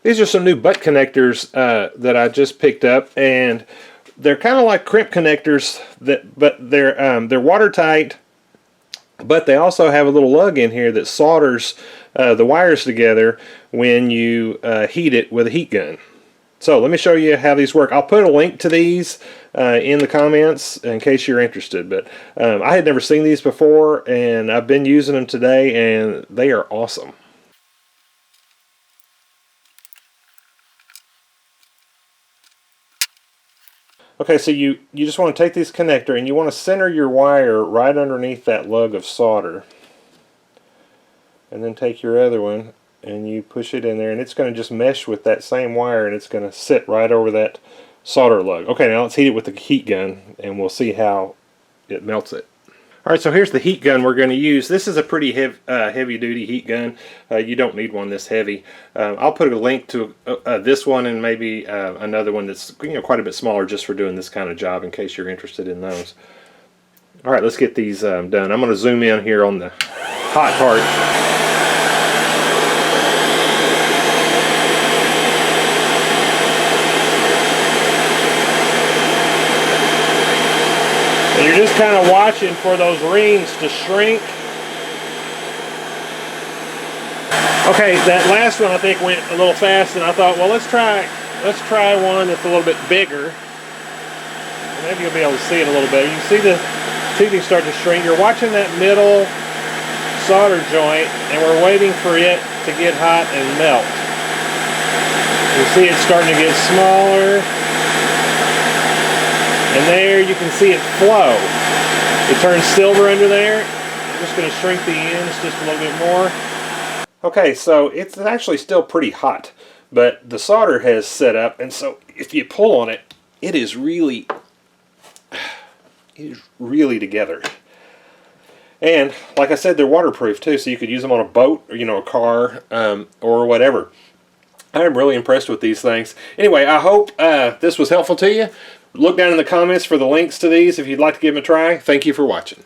These are some new butt connectors that I just picked up, and they're kind of like crimp connectors, but they're watertight. But they also have a little lug in here that solders the wires together when you heat it with a heat gun. So let me show you how these work. I'll put a link to these in the comments in case you're interested. But I had never seen these before, and I've been using them today, and they are awesome. Okay, so you just want to take this connector and you want to center your wire right underneath that lug of solder. And then take your other one and you push it in there, and it's going to just mesh with that same wire, and it's going to sit right over that solder lug. Okay, now let's heat it with the heat gun and we'll see how it melts it. Alright, so here's the heat gun we're going to use. This is a pretty heavy duty heat gun. You don't need one this heavy. I'll put a link to this one and maybe another one that's quite a bit smaller just for doing this kind of job in case you're interested in those. Alright, let's get these done. I'm going to zoom in here on the hot part. And you're just kind of watching for those rings to shrink. Okay, that last one I think went a little fast, and I thought, well, let's try one that's a little bit bigger. Maybe you'll be able to see it a little better. You can see the tubing start to shrink. You're watching that middle solder joint, and we're waiting for it to get hot and melt. You see it's starting to get smaller. And there you can see it flow. It turns silver under there. I'm just going to shrink the ends just a little bit more. Okay, so it's actually still pretty hot, but the solder has set up, and so if you pull on it, it is really together. And like I said, they're waterproof too, so you could use them on a boat or a car or whatever. I'm really impressed with these things. Anyway, I hope this was helpful to you. Look down in the comments for the links to these if you'd like to give them a try. Thank you for watching.